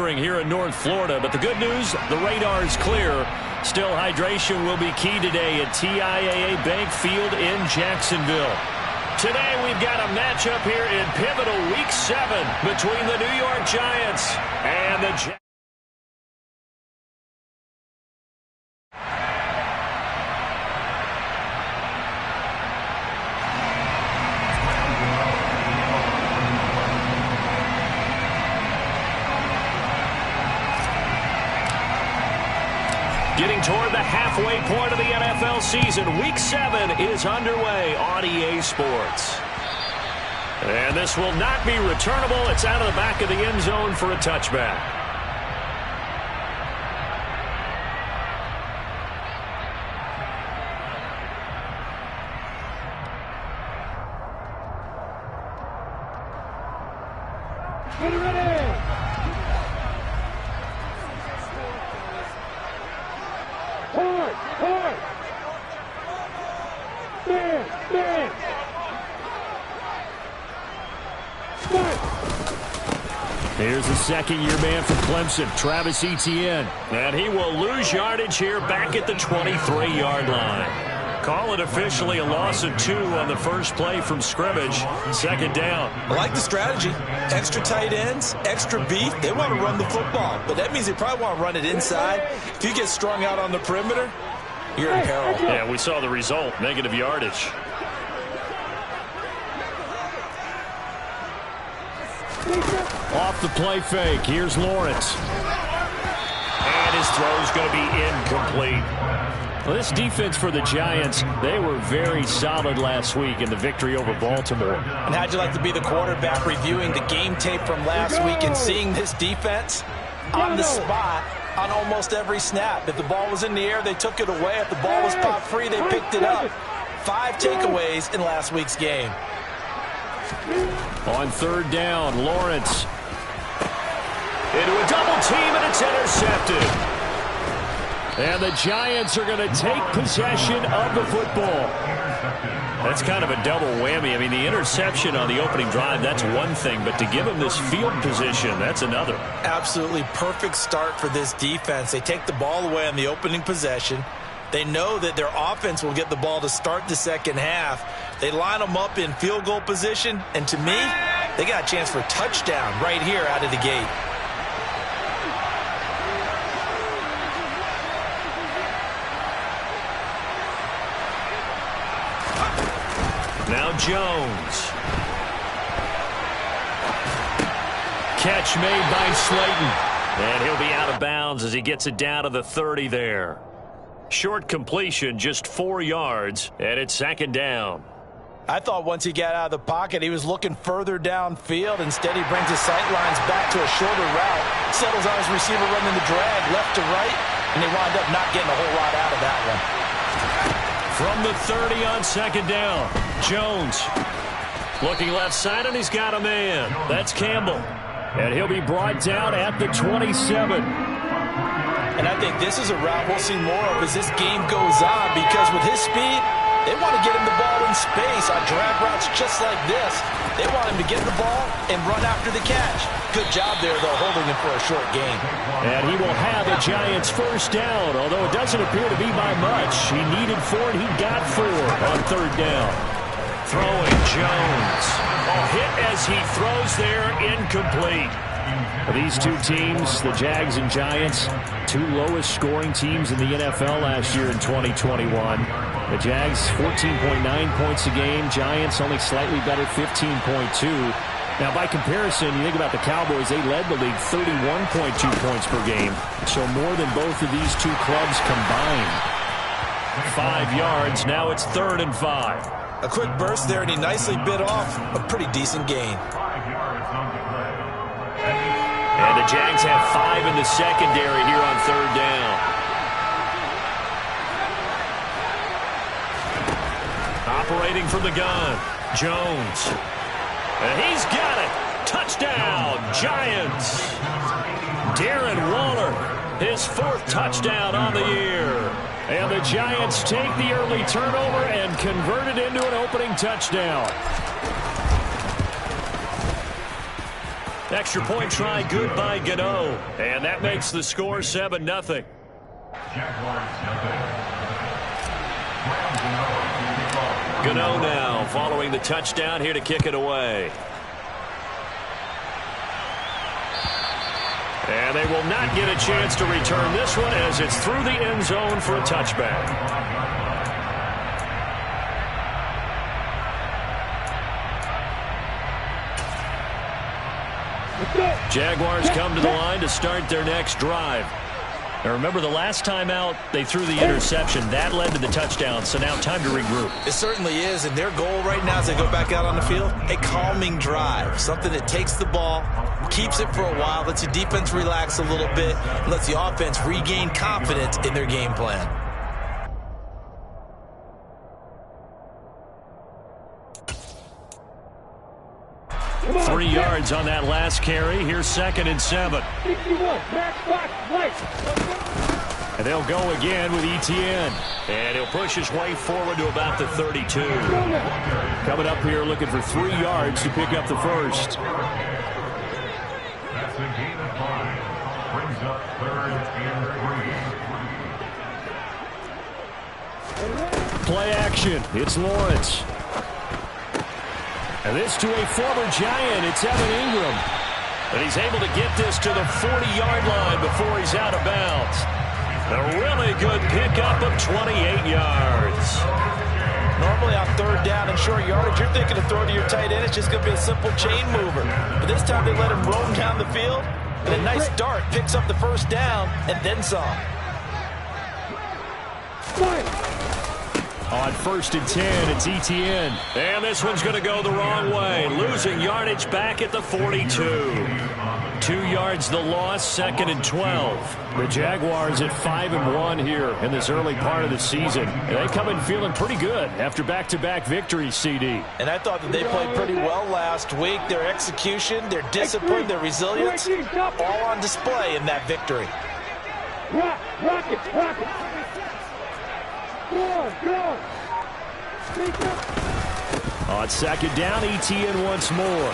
sweltering here in North Florida, but the good news, the radar is clear. Still, hydration will be key today at TIAA Bank Field in Jacksonville. Today, we've got a matchup here in pivotal Week 7 between the New York Giants and the Jags. Getting toward the halfway point of the NFL season, Week 7 is underway on EA Sports. And this will not be returnable. It's out of the back of the end zone for a touchback. Here's the second-year man from Clemson, Travis Etienne. And he will lose yardage here back at the 23-yard line. Call it officially a loss of 2 on the first play from scrimmage. Second down. I like the strategy. Extra tight ends, extra beef. They want to run the football, but that means they probably want to run it inside. If you get strung out on the perimeter, you're in peril. Yeah, we saw the result, negative yardage. Off the play fake. Here's Lawrence. And his throw's going to be incomplete. Well, this defense for the Giants, they were very solid last week in the victory over Baltimore. And how'd you like to be the quarterback reviewing the game tape from last week and seeing this defense on the spot on almost every snap? If the ball was in the air, they took it away. If the ball was popped free, they picked it up. 5 takeaways in last week's game. On third down, Lawrence into a double team, and it's intercepted. And the Giants are going to take possession of the football. That's kind of a double whammy. I mean, the interception on the opening drive, that's one thing, but to give them this field position, that's another. Absolutely perfect start for this defense. They take the ball away on the opening possession. They know that their offense will get the ball to start the second half. They line them up in field goal position, and to me, they got a chance for a touchdown right here out of the gate. Now Jones. Catch made by Slayton. And he'll be out of bounds as he gets it down to the 30 there. Short completion, just 4 yards, and it's second down. I thought once he got out of the pocket, he was looking further downfield. Instead, he brings his sight lines back to a shorter route, settles on his receiver running the drag left to right, and they wind up not getting a whole lot out of that one. From the 30 on second down, Jones looking left side, and he's got a man. That's Campbell. And he'll be brought down at the 27. And I think this is a route we'll see more of as this game goes on, because with his speed, they want to get him the ball in space on drag routes just like this. They want him to get the ball and run after the catch. Good job there, though, holding him for a short gain. And he will have the Giants first down, although it doesn't appear to be by much. He needed 4, and he got 4 on third down. Throwing Jones. A hit as he throws there, incomplete. These two teams, the Jags and Giants, 2 lowest scoring teams in the NFL last year in 2021. The Jags, 14.9 points a game. Giants only slightly better, 15.2. Now, by comparison, you think about the Cowboys, they led the league 31.2 points per game. So more than both of these two clubs combined. 5 yards, now it's 3rd and 5. A quick burst there, and he nicely bit off a pretty decent gain. And the Jags have 5 in the secondary here on third down. Operating from the gun, Jones. And he's got it. Touchdown, Giants. Darren Waller, his 4th touchdown on the year. And the Giants take the early turnover and convert it into an opening touchdown. Extra point try good by Gano. And that makes the score 7-0. Gano now following the touchdown here to kick it away. And they will not get a chance to return this one as it's through the end zone for a touchback. Jaguars come to the line to start their next drive. Now remember, the last time out, they threw the interception. That led to the touchdown, so now time to regroup. It certainly is, and their goal right now as they go back out on the field, a calming drive. Something that takes the ball, keeps it for a while, lets the defense relax a little bit, and lets the offense regain confidence in their game plan. Three yards on that last carry. Here's 2nd and 7. And they'll go again with Etienne. And he'll push his way forward to about the 32. Coming up here looking for 3 yards to pick up the first. That's a gain of 5. Brings up 3rd and 3. Play action. It's Lawrence. And this to a former Giant. It's Evan Ingram. And he's able to get this to the 40-yard line before he's out of bounds. A really good pickup of 28 yards. Normally on 3rd down and short yardage, you're thinking to throw to your tight end. It's just going to be a simple chain mover. But this time they let him roam down the field. And a nice dart picks up the first down and then some. On 1st and 10, it's Etienne. And this one's going to go the wrong way. Losing yardage back at the 42. 2 yards the loss, 2nd and 12. The Jaguars at 5-1 here in this early part of the season. And they come in feeling pretty good after back-to-back victories, CD. And I thought that they played pretty well last week. Their execution, their discipline, their resilience, all on display in that victory. Rock it. On 2nd down, Etienne once more.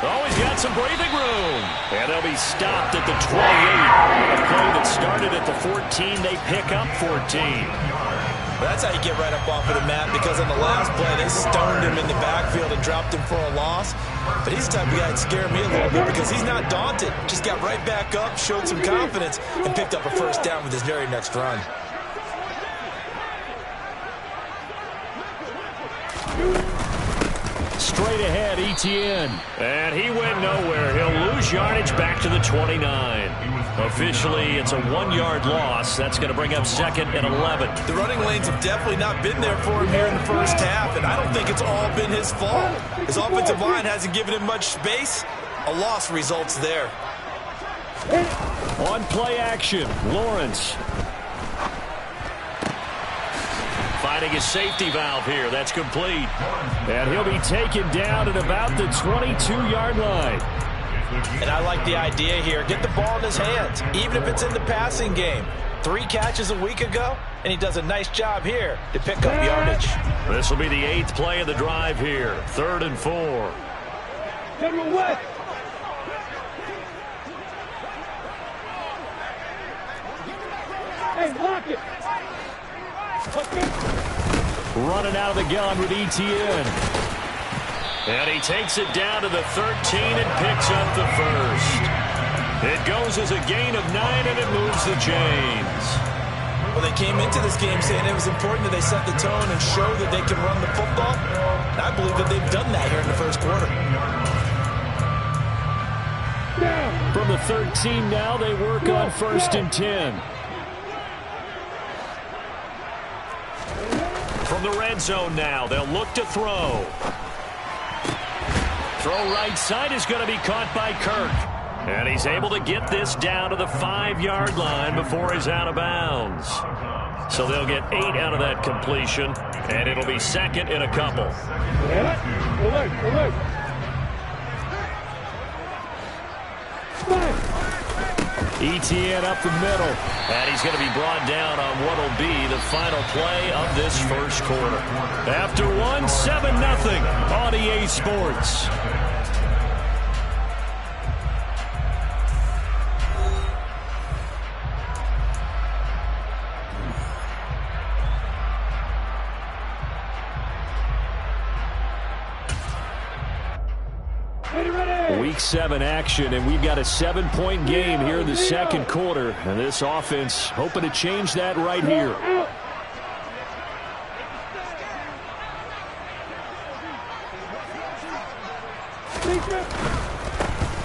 Oh, he's got some breathing room. And they'll be stopped at the 28. A play that started at the 14, they pick up 14. That's how you get right up off of the mat, because on the last play, they stoned him in the backfield and dropped him for a loss. But he's the type of guy that scared me a little bit because he's not daunted. Just got right back up, showed some confidence, and picked up a first down with his very next run. Straight ahead, Etienne. And he went nowhere. He'll lose yardage back to the 29. Officially, it's a 1-yard loss. That's going to bring up 2nd and 11. The running lanes have definitely not been there for him here in the first half, and I don't think it's all been his fault. His offensive line hasn't given him much space. A loss results there. On play action, Lawrence. Finding his safety valve here. That's complete. And he'll be taken down at about the 22-yard line. And I like the idea here. Get the ball in his hands, even if it's in the passing game. 3 catches a week ago, and he does a nice job here to pick up yardage. This will be the 8th play of the drive here. 3rd and 4. General West. Hey, lock it. Running out of the gun with Etienne. And he takes it down to the 13 and picks up the first. It goes as a gain of 9, and it moves the chains. Well, they came into this game saying it was important that they set the tone and show that they can run the football. And I believe that they've done that here in the first quarter. From the 13 now, they work on 1st and 10. From the red zone now, they'll look to throw. Throw right side is going to be caught by Kirk. And he's able to get this down to the 5-yard line before he's out of bounds. So they'll get 8 out of that completion, and it'll be 2nd and a couple. Etienne up the middle, and he's going to be brought down on what will be the final play of this first quarter. After 1, 7-0 on EA Sports. Week 7 action, and we've got a 7-point game here in the second quarter. And this offense hoping to change that right here.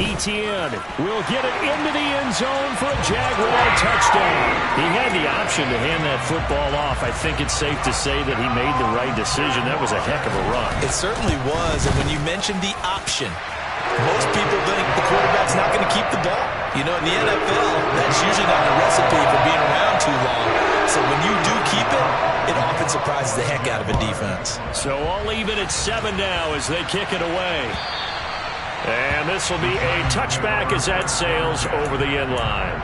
Etienne will get it into the end zone for a Jaguar touchdown. He had the option to hand that football off. I think it's safe to say that he made the right decision. That was a heck of a run. It certainly was, and when you mentioned the option, most people think the quarterback's not going to keep the ball. You know, in the NFL, that's usually not a recipe for being around too long. So when you do keep it, it often surprises the heck out of a defense. So all even at 7 now as they kick it away. And this will be a touchback as that sails over the end line.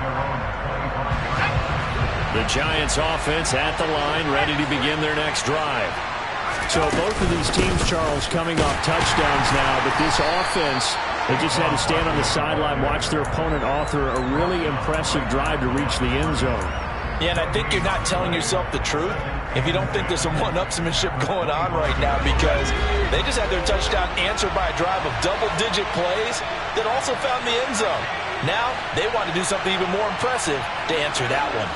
The Giants offense at the line, ready to begin their next drive. So both of these teams, Charles, coming off touchdowns now, but this offense, they just had to stand on the sideline, watch their opponent author a really impressive drive to reach the end zone. Yeah, and I think you're not telling yourself the truth if you don't think there's some one-upsmanship going on right now, because they just had their touchdown answered by a drive of double-digit plays that also found the end zone. Now they want to do something even more impressive to answer that one.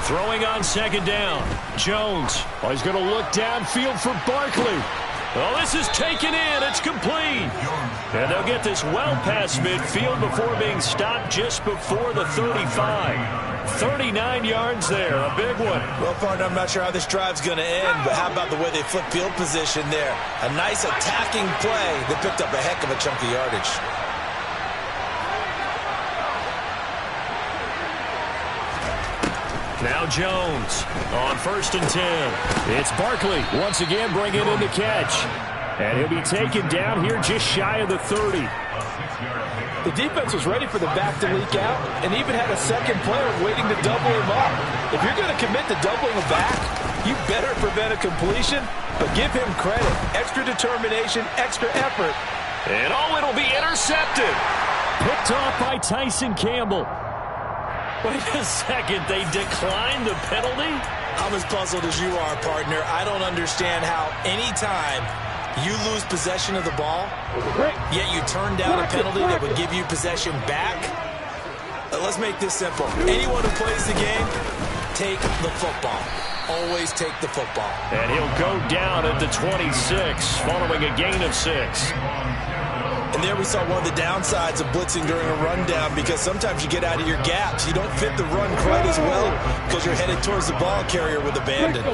Throwing on second down. Jones. Oh, he's going to look downfield for Barkley. Oh, this is taken in. It's complete. And they'll get this well past midfield before being stopped just before the 35. 39 yards there. A big one. Well, partner, I'm not sure how this drive's going to end, but how about the way they flip field position there? A nice attacking play that picked up a heck of a chunk of yardage. Now Jones on 1st and 10. It's Barkley once again bringing in the catch. And he'll be taken down here just shy of the 30. The defense was ready for the back to leak out and even had a second player waiting to double him up. If you're going to commit to doubling a back, you better prevent a completion, but give him credit. Extra determination, extra effort. And oh, it'll be intercepted. Picked off by Tyson Campbell. Wait a second, they declined the penalty? I'm as puzzled as you are, partner. I don't understand how anytime you lose possession of the ball, yet you turn down a penalty that would give you possession back. Let's make this simple. Anyone who plays the game, take the football. Always take the football. And he'll go down at the 26, following a gain of 6. And there we saw one of the downsides of blitzing during a rundown, because sometimes you get out of your gaps. You don't fit the run quite as well because you're headed towards the ball carrier with abandon.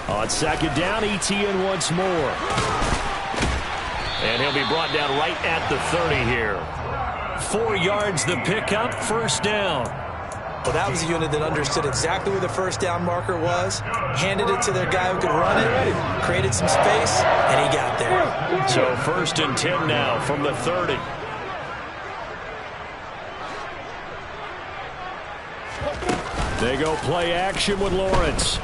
On second down, Etienne once more. And he'll be brought down right at the 30 here. 4 yards the pickup, 1st down. Well, that was a unit that understood exactly where the 1st down marker was, handed it to their guy who could run it, created some space, and he got there. So 1st and 10 now from the 30. They go play action with Lawrence.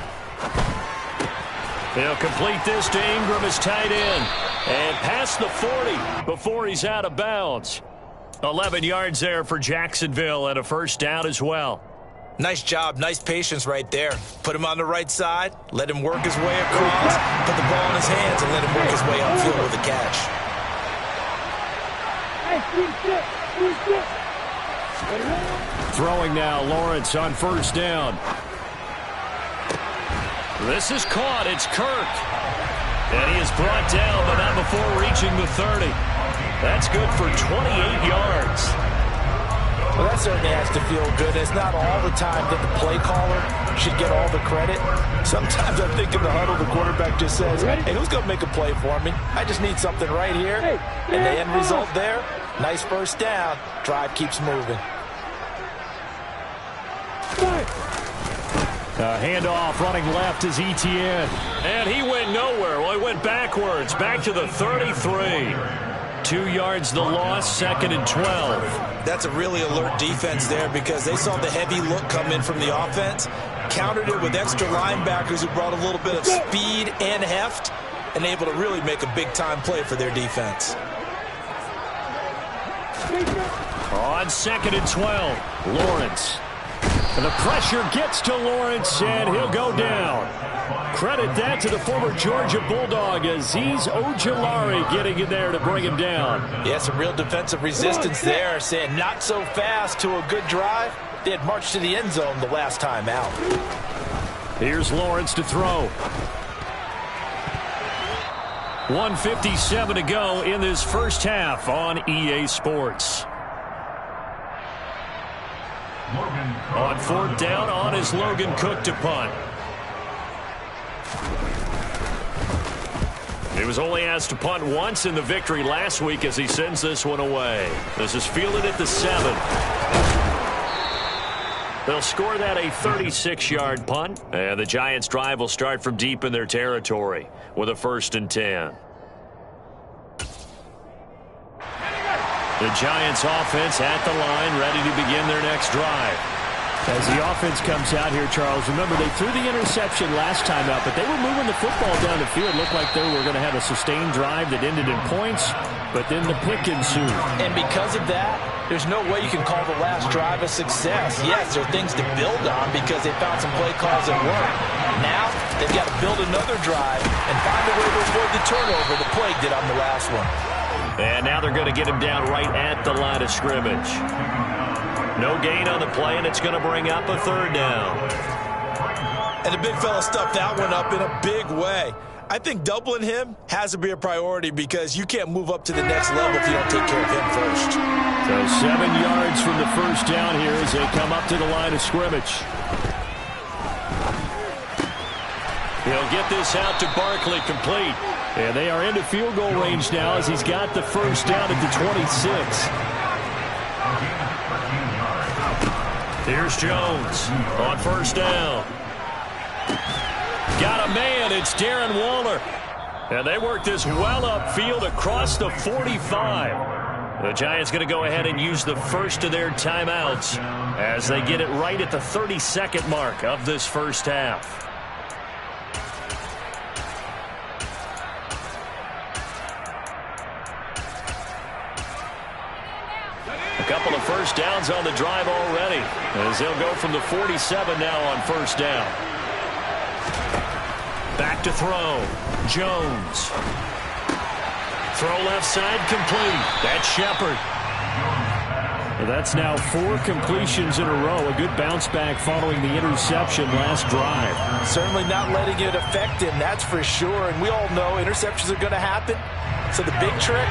They'll complete this to Ingram as tight end. And past the 40 before he's out of bounds. 11 yards there for Jacksonville and a 1st down as well. Nice job, nice patience right there. Put him on the right side, let him work his way across, put the ball in his hands, and let him work his way upfield with a catch. Throwing now, Lawrence on 1st down. This is caught. It's Kirk. And he is brought down, but not before reaching the 30. That's good for 28 yards. Well, that certainly has to feel good. It's not all the time that the play caller should get all the credit. Sometimes I think in the huddle, the quarterback just says, hey, who's going to make a play for me? I just need something right here. And the end result there, nice 1st down. Drive keeps moving. Handoff running left is Etienne. And he went nowhere. Well, he went backwards. Back to the 33. 2 yards the loss, 2nd and 12. That's a really alert defense there, because they saw the heavy look come in from the offense, countered it with extra linebackers who brought a little bit of speed and heft, and able to really make a big-time play for their defense. On 2nd and 12, Lawrence. And the pressure gets to Lawrence, and he'll go down. Credit that to the former Georgia Bulldog, Azeez Ojulari getting in there to bring him down. Yeah, some real defensive resistance there, saying not so fast to a good drive. They had marched to the end zone the last time out. Here's Lawrence to throw. 1:57 to go in this first half on EA Sports. On fourth down, on is Logan Cook to punt. He was only asked to punt once in the victory last week as he sends this one away. This is fielded at the 7. They'll score that a 36-yard punt, and the Giants' drive will start from deep in their territory with a 1st and 10. The Giants offense at the line, ready to begin their next drive. As the offense comes out here, Charles, remember they threw the interception last time out, but they were moving the football down the field. It looked like they were going to have a sustained drive that ended in points, but then the pick ensued. And because of that, there's no way you can call the last drive a success. Yes, there are things to build on because they found some play calls that work. Now, they've got to build another drive and find a way to avoid the turnover the Plague did on the last one. And now they're going to get him down right at the line of scrimmage. No gain on the play, and it's going to bring up a 3rd down. And the big fella stuffed that one up in a big way. I think doubling him has to be a priority because you can't move up to the next level if you don't take care of him first. So 7 yards from the first down here as they come up to the line of scrimmage. He'll get this out to Barkley, complete. And they are into field goal range now as he's got the first down at the 26. Here's Jones on 1st down. Got a man. It's Darren Waller. And they work this well upfield across the 45. The Giants going to go ahead and use the first of their timeouts as they get it right at the 32nd mark of this first half. A couple of first downs on the drive already as they'll go from the 47 now on 1st down. Back to throw. Jones. Throw left side, complete. That's Shepard. Well, that's now 4 completions in a row. A good bounce back following the interception last drive. Certainly not letting it affect him, that's for sure. And we all know interceptions are going to happen. So the big trick,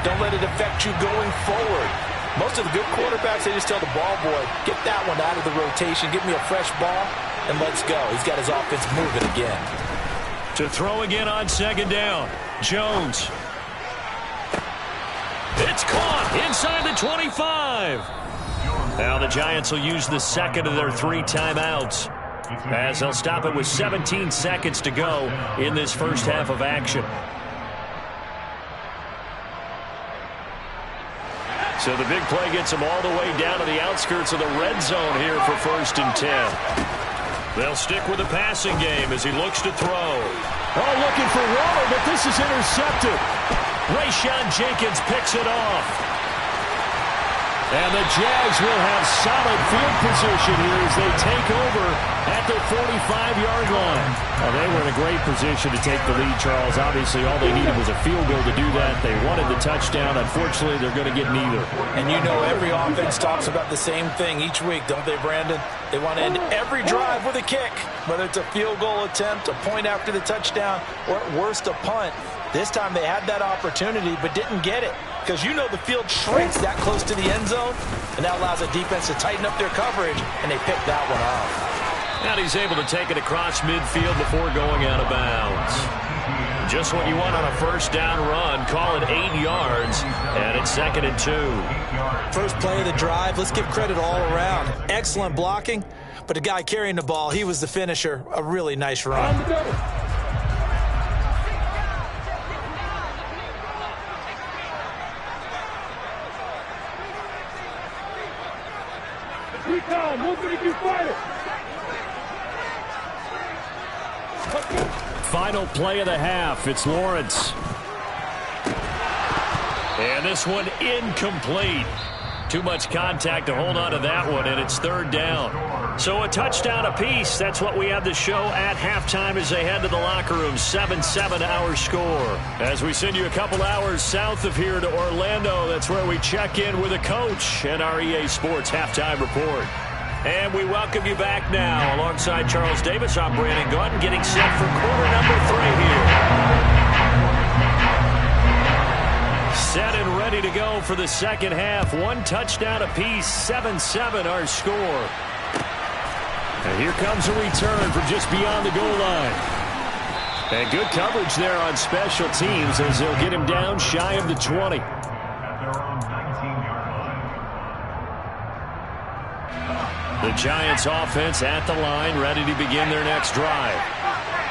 don't let it affect you going forward. Most of the good quarterbacks, they just tell the ball boy, get that one out of the rotation, give me a fresh ball, and let's go. He's got his offense moving again. To throw again on 2nd down. Jones. It's caught inside the 25. Now the Giants will use the 2nd of their 3 timeouts as they'll stop it with 17 seconds to go in this first half of action. So the big play gets them all the way down to the outskirts of the red zone here for 1st and 10. They'll stick with the passing game as he looks to throw. Oh, looking for Waller, but this is intercepted. Rayshawn Jenkins picks it off. And the Jags will have solid field position here as they take over at the 45-yard line. Well, they were in a great position to take the lead, Charles. Obviously, all they needed was a field goal to do that. They wanted the touchdown. Unfortunately, they're going to get neither. And you know every offense talks about the same thing each week, don't they, Brandon? They want to end every drive with a kick, whether it's a field goal attempt, a point after the touchdown, or at worst, a punt. This time they had that opportunity but didn't get it because you know the field shrinks that close to the end zone, and that allows the defense to tighten up their coverage, and they picked that one off. And he's able to take it across midfield before going out of bounds. Just what you want on a first down run. Call it 8 yards, and it's 2nd and 2. First play of the drive, let's give credit all around. Excellent blocking, but the guy carrying the ball, he was the finisher. A really nice run. Final play of the half. It's Lawrence. And this one incomplete. Too much contact to hold on to that one, and it's 3rd down. So a touchdown apiece. That's what we have to show at halftime as they head to the locker room. 7-7 our score. As we send you a couple hours south of here to Orlando, that's where we check in with a coach and our EA Sports halftime report. And we welcome you back now. Alongside Charles Davis, I'm Brandon Gaudin, getting set for quarter number 3 here. Set and ready to go for the second half. One touchdown apiece, 7-7 our score. And here comes a return from just beyond the goal line. And good coverage there on special teams as they'll get him down shy of the 20. The Giants offense at the line, ready to begin their next drive.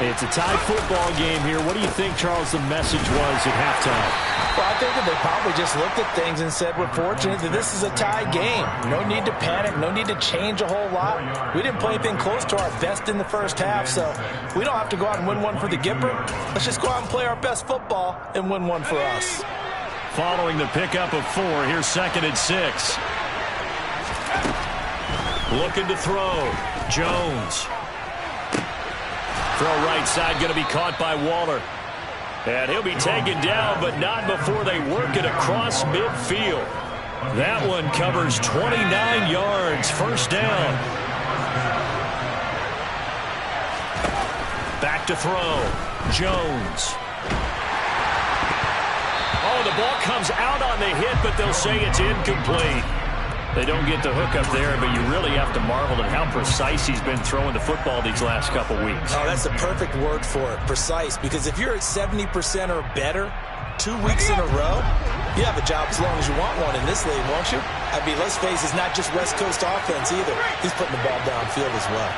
It's a tied football game here. What do you think, Charles, the message was at halftime? Well, I think that they probably just looked at things and said, we're fortunate that this is a tie game. No need to panic. No need to change a whole lot. We didn't play anything close to our best in the first half, so we don't have to go out and win one for the Gipper. Let's just go out and play our best football and win one for us. Following the pickup of 4, here's 2nd and 6. Looking to throw. Jones. Throw right side, going to be caught by Waller. And he'll be taken down, but not before they work it across midfield. That one covers 29 yards. First down. Back to throw. Jones. Oh, the ball comes out on the hit, but they'll say it's incomplete. They don't get the hook up there, but you really have to marvel at how precise he's been throwing the football these last couple weeks. Oh, that's the perfect word for it, precise, because if you're at 70% or better 2 weeks in a row, you have a job as long as you want one in this league, won't you? I mean, let's face it, it's not just West Coast offense either. He's putting the ball downfield as well.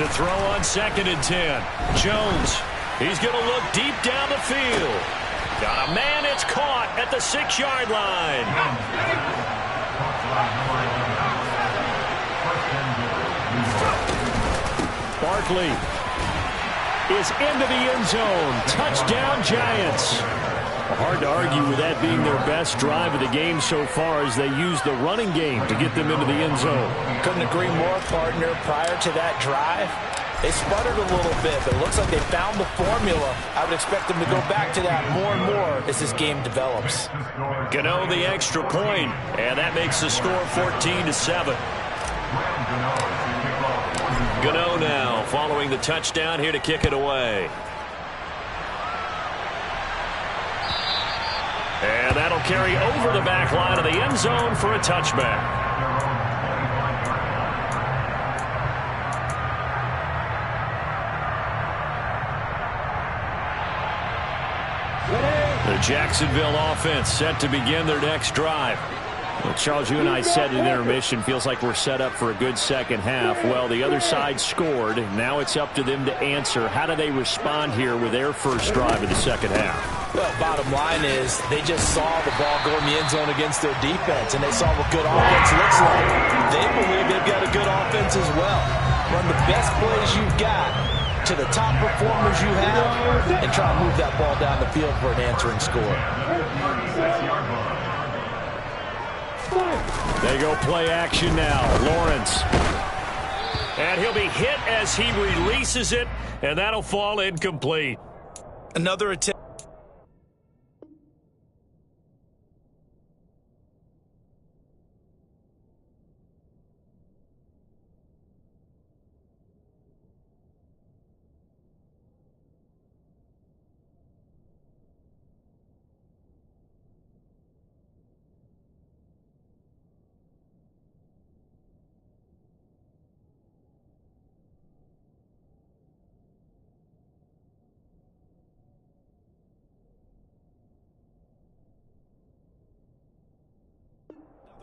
To throw on 2nd and 10. Jones. He's going to look deep down the field. Got a man, it's caught at the 6-yard line. Barkley is into the end zone. Touchdown, Giants. Hard to argue with that being their best drive of the game so far as they use the running game to get them into the end zone. Couldn't agree more, partner. Prior to that drive, they sputtered a little bit, but it looks like they found the formula. I would expect them to go back to that more and more as this game develops. Gano the extra point, and that makes the score 14-7. Gano now following the touchdown here to kick it away. And that'll carry over the back line of the end zone for a touchback. The Jacksonville offense set to begin their next drive. Well, Charles, you and I said in intermission, feels like we're set up for a good second half. Well, the other side scored. Now it's up to them to answer. How do they respond here with their first drive of the second half? Well, bottom line is they just saw the ball go in the end zone against their defense, and they saw what good offense looks like. They believe they've got a good offense as well. Run the best plays you've got to the top performers you have and try to move that ball down the field for an answering score. They go play action now. Lawrence. And he'll be hit as he releases it, and that'll fall incomplete. Another attempt.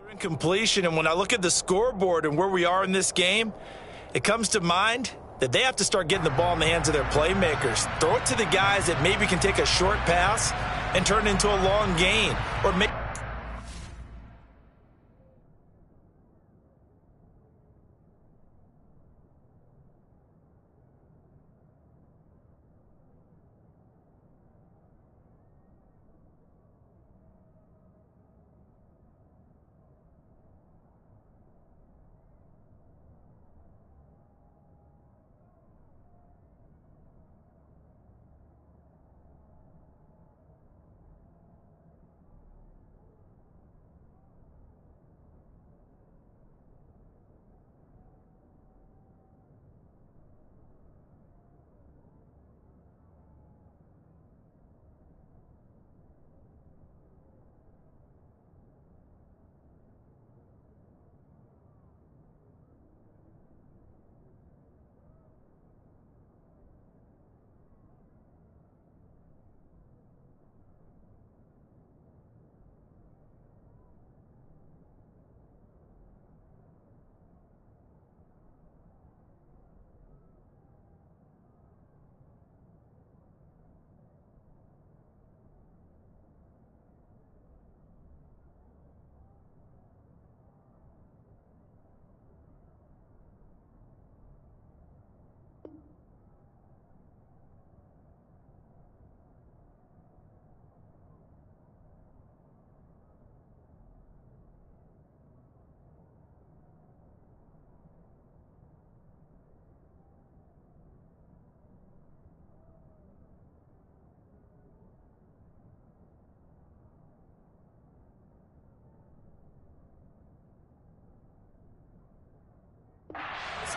Incompletion, and when I look at the scoreboard and where we are in this game, it comes to mind that they have to start getting the ball in the hands of their playmakers. Throw it to the guys that maybe can take a short pass and turn it into a long gain, or maybe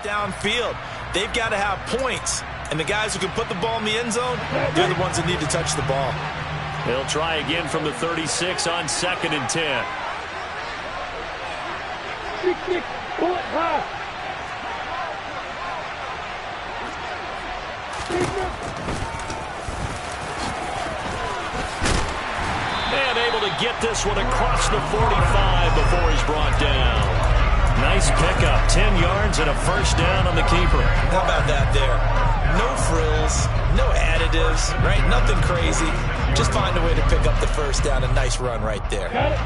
downfield. They've got to have points. And the guys who can put the ball in the end zone, they're the ones that need to touch the ball. They'll try again from the 36 on 2nd and 10. 6-6, pull it high. And able to get this one across the 45 before he's brought down. Nice pickup, 10 yards and a first down on the keeper. How about that there? No frills, no additives, right? Nothing crazy. Just find a way to pick up the first down. A nice run right there. Got it.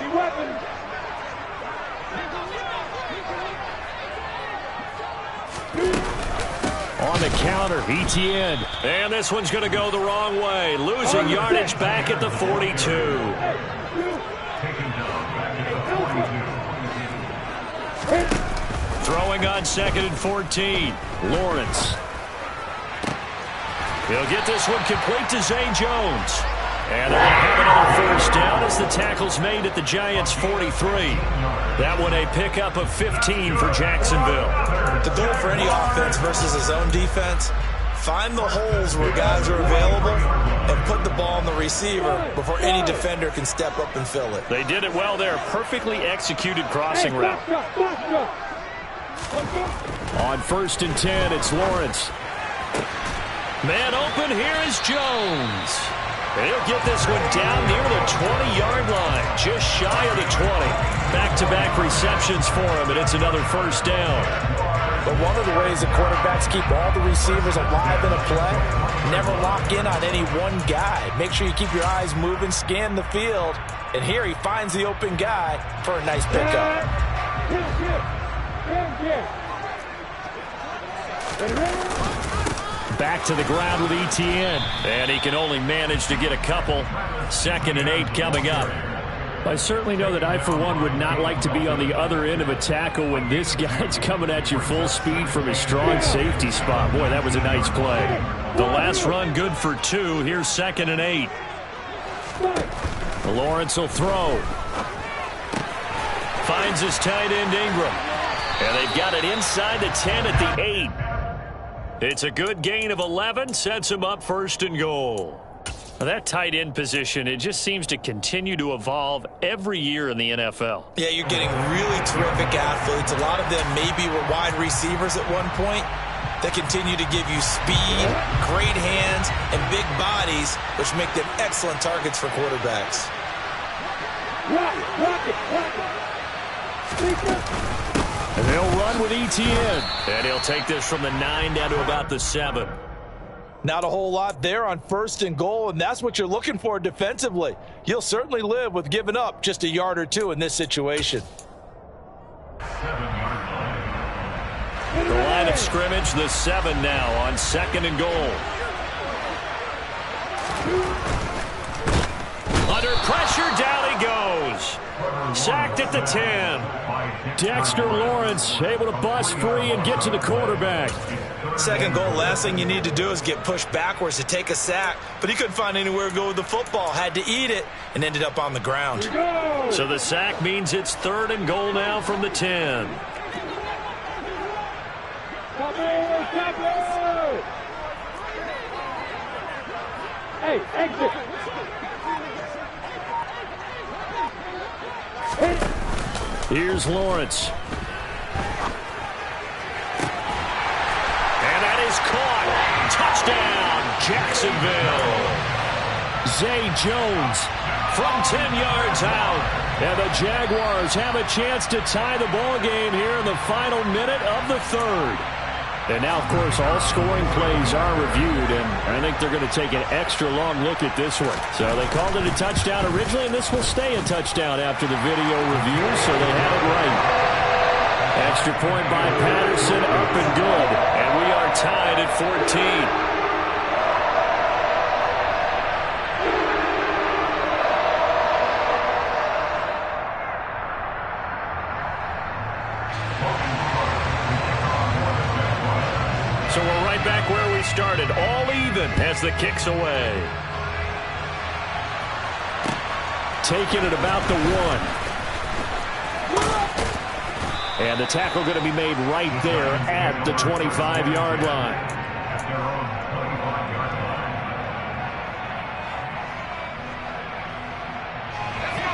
80 weapons. On the counter, Etienne. And this one's going to go the wrong way. Losing yardage back at the 42. Throwing on 2nd and 14. Lawrence. He'll get this one complete to Zay Jones. And they're going to have another first down as the tackle's made at the Giants' 43. That one a pickup of 15 for Jacksonville. The goal for any offense versus a zone defense, find the holes where guys are available and put the ball on the receiver before any defender can step up and fill it. They did it well there. Perfectly executed crossing route. On 1st and 10, it's Lawrence. Man open, here is Jones. And he'll get this one down near the 20-yard line, just shy of the 20. Back-to-back receptions for him, and it's another first down. But one of the ways that quarterbacks keep all the receivers alive in a play, never lock in on any one guy. Make sure you keep your eyes moving, scan the field. And here he finds the open guy for a nice pickup. Back to the ground with Etienne. And he can only manage to get a couple. 2nd and 8 coming up. I certainly know that I, for one, would not like to be on the other end of a tackle when this guy's coming at you full speed from his strong safety spot. Boy, that was a nice play. The last run good for 2. Here's 2nd and 8. Lawrence will throw. Finds his tight end Ingram. And they've got it inside the 10 at the 8. It's a good gain of 11. Sets him up 1st and goal. That tight end position, it just seems to continue to evolve every year in the NFL. Yeah, you're getting really terrific athletes. A lot of them maybe were wide receivers at one point. They continue to give you speed, great hands, and big bodies, which make them excellent targets for quarterbacks. And they'll run with Etienne. And he'll take this from the 9 down to about the 7. Not a whole lot there on 1st and goal, and that's what you're looking for defensively. You'll certainly live with giving up just a yard or 2 in this situation. The line of scrimmage, the 7 now on 2nd and goal. Under pressure, down he goes. Sacked at the 10. Dexter Lawrence able to bust free and get to the quarterback. 2nd goal, last thing you need to do is get pushed backwards to take a sack, but he couldn't find anywhere to go with the football, had to eat it, and ended up on the ground. So the sack means it's 3rd and goal now from the 10. Hey, exit. Here's Lawrence. And that is caught. Touchdown, Jacksonville. Zay Jones from 10 yards out. And the Jaguars have a chance to tie the ball game here in the final minute of the 3rd. And now, of course, all scoring plays are reviewed, and I think they're going to take an extra long look at this one. So they called it a touchdown originally, and this will stay a touchdown after the video review, so they had it right. Extra point by Patterson, up and good, and we are tied at 14. So we're right back where we started, all even as the kick's away. Taken at about the 1. And the tackle going to be made right there at the 25-yard line. At their own 25-yard line.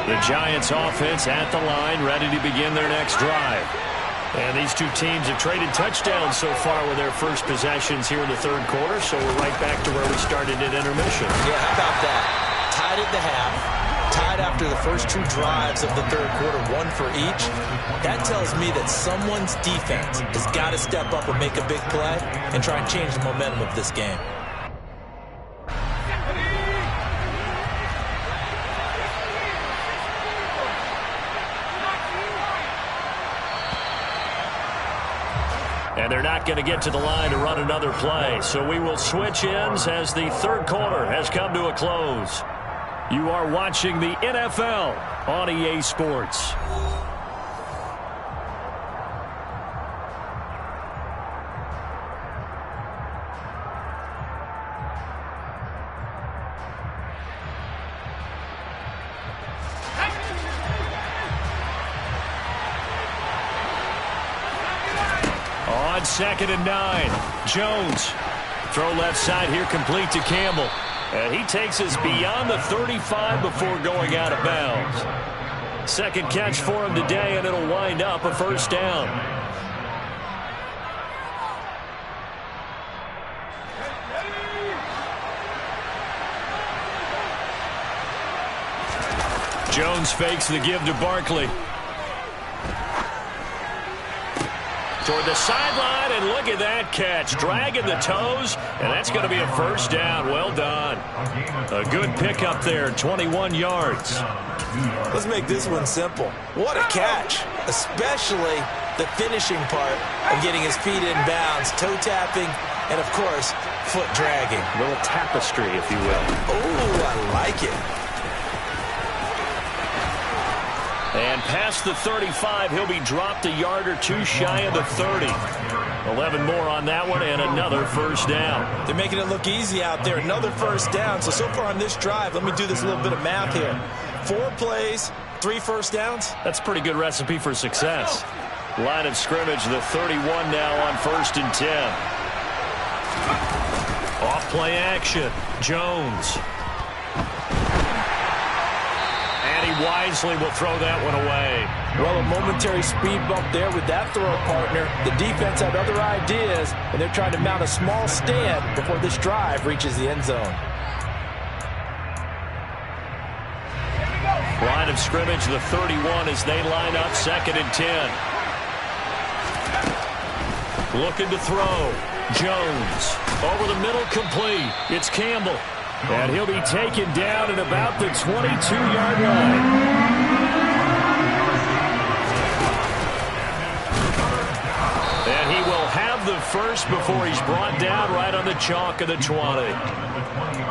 The Giants offense at the line, ready to begin their next drive. And these two teams have traded touchdowns so far with their first possessions here in the third quarter, so we're right back to where we started at intermission. Yeah, how about that? Tied at the half, tied after the first two drives of the third quarter, one for each. That tells me that someone's defense has got to step up and make a big play and try and change the momentum of this game. And they're not going to get to the line to run another play. So we will switch ends as the third quarter has come to a close. You are watching the NFL on EA Sports. On 2nd and 9, Jones. Throw left side here, complete to Campbell. And he takes us beyond the 35 before going out of bounds. Second catch for him today, and it'll wind up a first down. Jones fakes the give to Barkley. Toward the sideline, and look at that catch. Dragging the toes, and that's going to be a first down. Well done. A good pickup there, 21 yards. Let's make this one simple. What a catch, especially the finishing part of getting his feet in bounds, toe tapping, and, of course, foot dragging. A little tapestry, if you will. Oh, I like it. And past the 35, he'll be dropped a yard or two shy of the 30. 11 more on that one, and another first down. They're making it look easy out there. Another first down. So far on this drive, let me do this little bit of math here. 4 plays, 3 first downs. That's a pretty good recipe for success. Line of scrimmage, the 31 now on 1st and 10. Off play action, Jones. Wisely will throw that one away. Well, a momentary speed bump there with that throw, partner. The defense had other ideas, and they're trying to mount a small stand before this drive reaches the end zone. Line of scrimmage, the 31 as they line up 2nd and 10. Looking to throw. Jones. Over the middle, complete. It's Campbell. And he'll be taken down at about the 22-yard line. And he will have the first before he's brought down right on the chalk of the 20.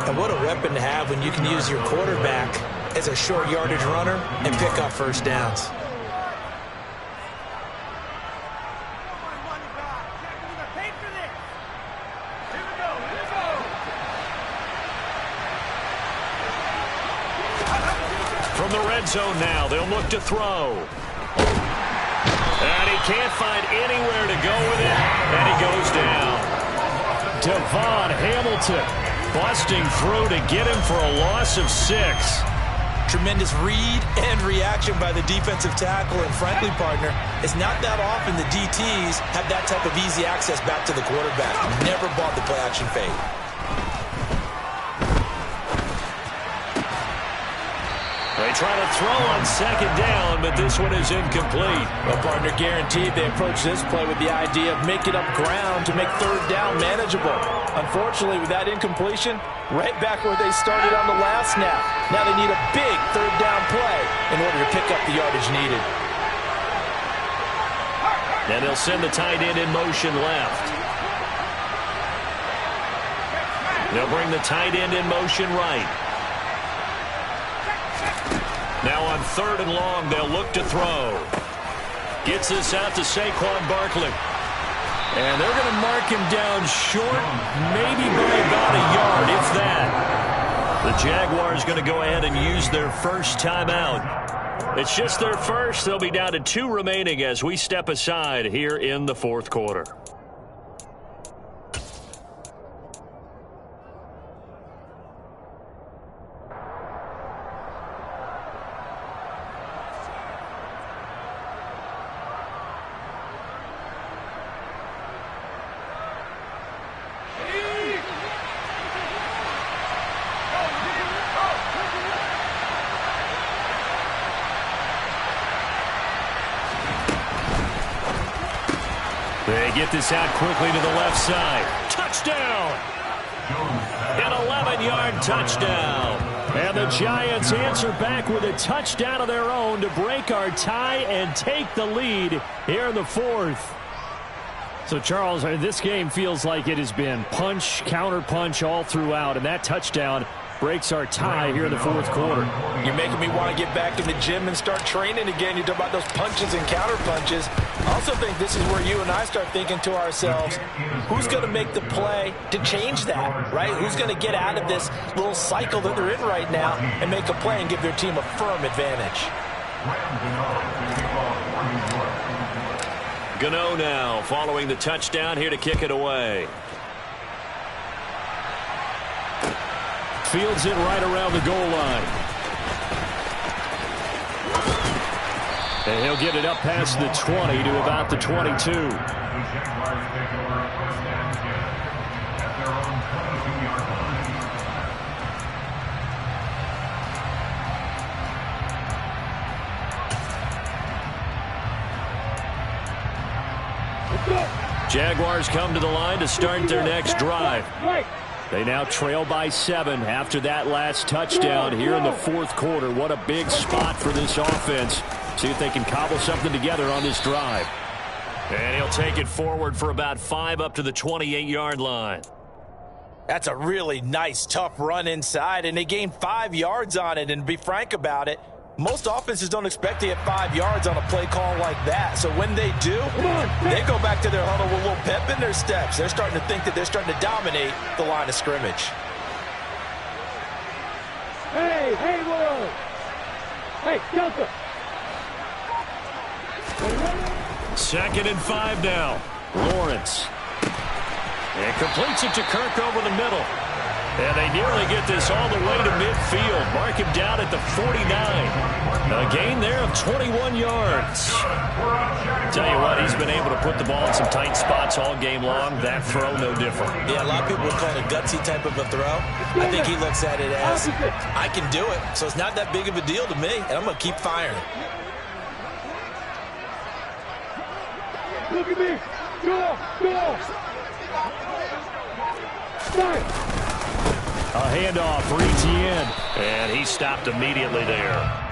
And what a weapon to have when you can use your quarterback as a short yardage runner and pick up first downs. From the red zone now, they'll look to throw. And he can't find anywhere to go with it, and he goes down. Devon Hamilton busting through to get him for a loss of 6. Tremendous read and reaction by the defensive tackle, and frankly, partner, it's not that often the DTs have that type of easy access back to the quarterback. Never bought the play action fade. They try to throw on 2nd down, but this one is incomplete. Well, partner, guaranteed they approach this play with the idea of making up ground to make 3rd down manageable. Unfortunately, with that incompletion, right back where they started on the last snap. Now they need a big 3rd down play in order to pick up the yardage needed. And they'll send the tight end in motion left. They'll bring the tight end in motion right. Now on 3rd and long, they'll look to throw. Gets this out to Saquon Barkley. And they're going to mark him down short, maybe by about a yard, if that. The Jaguars going to go ahead and use their first timeout. It's just their first. They'll be down to 2 remaining as we step aside here in the fourth quarter. They get this out quickly to the left side. Touchdown! An 11-yard touchdown. And the Giants answer back with a touchdown of their own to break our tie and take the lead here in the fourth. So, Charles, this game feels like it has been punch, counter-punch all throughout, and that touchdown breaks our tie here in the fourth quarter. You're making me want to get back in the gym and start training again. You talk about those punches and counter-punches. I also think this is where you and I start thinking to ourselves, who's going to make the play to change that, right? Who's going to get out of this little cycle that they're in right now and make a play and give their team a firm advantage? Gano now following the touchdown here to kick it away. Fields it right around the goal line. And he'll get it up past the 20 to about the 22. Jaguars come to the line to start their next drive. They now trail by 7 after that last touchdown here in the fourth quarter. What a big spot for this offense. See if they can cobble something together on this drive. And he'll take it forward for about 5 up to the 28-yard line. That's a really nice, tough run inside, and they gained 5 yards on it. And to be frank about it, most offenses don't expect to get 5 yards on a play call like that. So when they do, they go back to their huddle with a little pep in their steps. They're starting to think that they're starting to dominate the line of scrimmage. Hey, Lord. Hey, Delta. 2nd and 5 now. Lawrence. And completes it to Kirk over the middle. And they nearly get this all the way to midfield. Mark him down at the 49. A gain there of 21 yards. Tell you what, he's been able to put the ball in some tight spots all game long. That throw, no different. Yeah, a lot of people would call it a gutsy type of a throw. I think he looks at it as, I can do it, so it's not that big of a deal to me, and I'm going to keep firing. Look at me. Go. Start. A handoff for Etienne, and he stopped immediately there.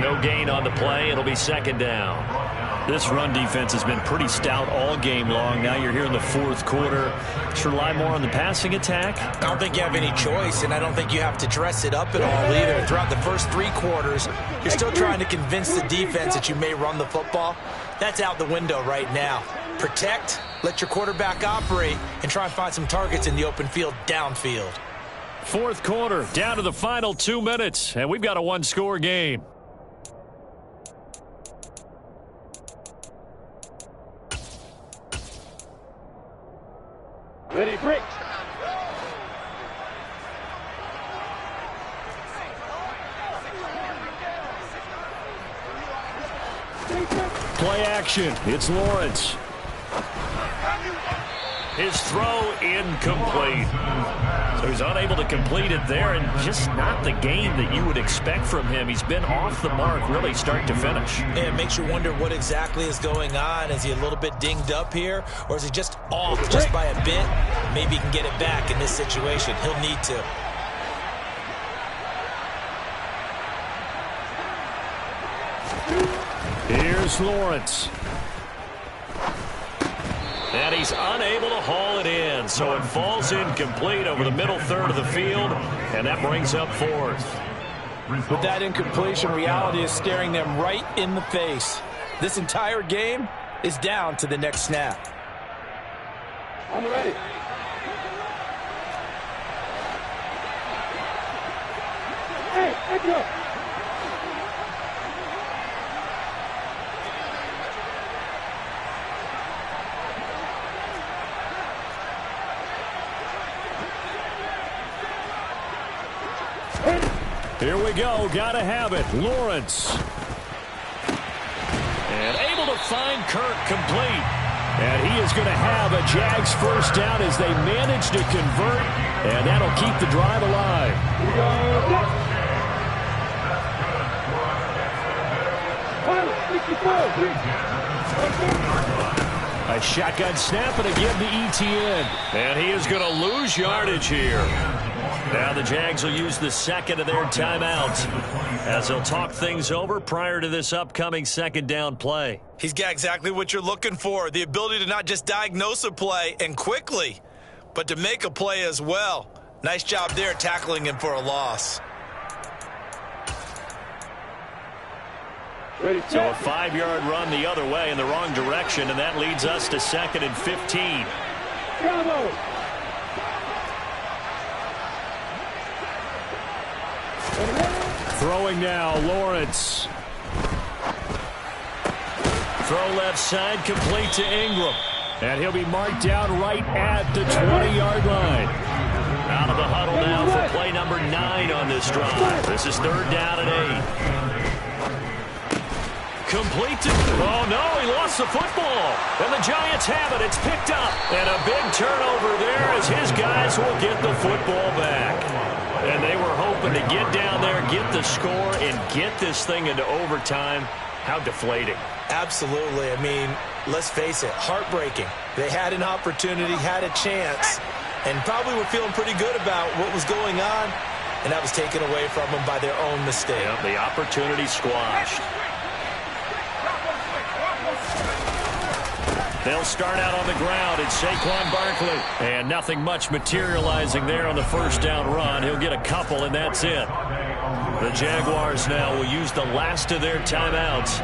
No gain on the play. It'll be 2nd down. This run defense has been pretty stout all game long. Now you're here in the fourth quarter. Should rely more on the passing attack? I don't think you have any choice, and I don't think you have to dress it up at all either. Throughout the first 3 quarters, you're still trying to convince the defense that you may run the football. That's out the window right now. Protect, let your quarterback operate, and try and find some targets in the open field downfield. Fourth quarter, down to the final 2 minutes, and we've got a 1-score game. Ready, break. Play action. It's Lawrence. His throw incomplete. So he's unable to complete it there, and just not the game that you would expect from him. He's been off the mark really start to finish. Yeah, it makes you wonder what exactly is going on. Is he a little bit dinged up here, or is he just off just by a bit? Maybe he can get it back in this situation. He'll need to. Here's Lawrence. And he's unable to haul it in, so it falls incomplete over the middle third of the field, and that brings up 4th. With that incompletion, reality is staring them right in the face. This entire game is down to the next snap. I'm ready. Hey, let's go. Here we go. Gotta have it. Lawrence. And able to find Kirk complete. And he is going to have a Jags first down as they manage to convert. And that'll keep the drive alive. A shotgun snap and again to ETN. And he is going to lose yardage here. Now the Jags will use the second of their timeouts as they'll talk things over prior to this upcoming second down play. He's got exactly what you're looking for, the ability to not just diagnose a play and quickly, but to make a play as well. Nice job there tackling him for a loss. So a 5-yard run the other way in the wrong direction, and that leads us to 2nd and 15. Bravo! Throwing now, Lawrence. Throw left side, complete to Ingram. And he'll be marked down right at the 20-yard line. Out of the huddle now for play number 9 on this drive. This is 3rd down and 8. Complete to... Oh, no, he lost the football. And the Giants have it. It's picked up. And a big turnover there as his guys will get the football back. And they were hoping to get down there, get the score, and get this thing into overtime. How deflating. Absolutely. I mean, let's face it, heartbreaking. They had an opportunity, had a chance, and probably were feeling pretty good about what was going on, and that was taken away from them by their own mistake. Yep, the opportunity squashed. They'll start out on the ground. It's Saquon Barkley. And nothing much materializing there on the first down run. He'll get a couple, and that's it. The Jaguars now will use the last of their timeouts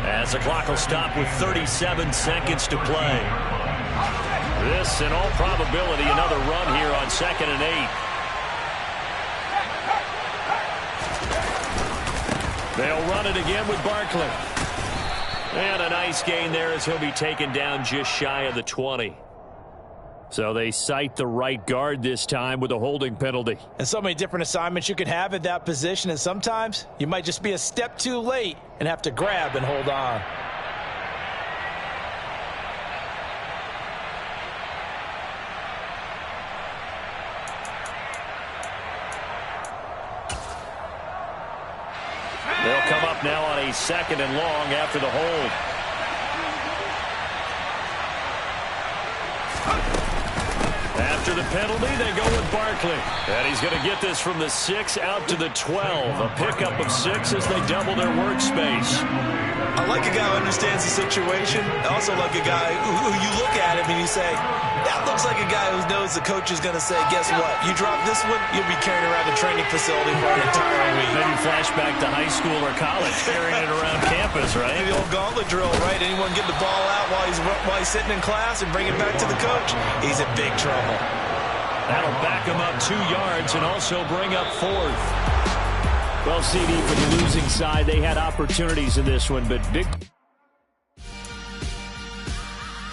as the clock will stop with 37 seconds to play. This, in all probability, another run here on 2nd and 8. They'll run it again with Barkley. And a nice gain there as he'll be taken down just shy of the 20. So they cite the right guard this time with a holding penalty. And so many different assignments you can have at that position, and sometimes you might just be a step too late and have to grab and hold on. They'll come up now on a 2nd and long after the hold. After the penalty, they go with Barkley. And he's going to get this from the 6 out to the 12. A pickup of 6 as they double their workspace. I like a guy who understands the situation. I also like a guy who you look at him and you say, that looks like a guy who knows the coach is going to say, guess what? You drop this one, you'll be carrying around the training facility for an entire week. Maybe flashback to high school or college, carrying it around campus, right? The old gauntlet drill, right? Anyone get the ball out while he's sitting in class and bring it back to the coach? He's in big trouble. That'll back him up 2 yards and also bring up 4th. Well, CD, for the losing side, they had opportunities in this one, but big...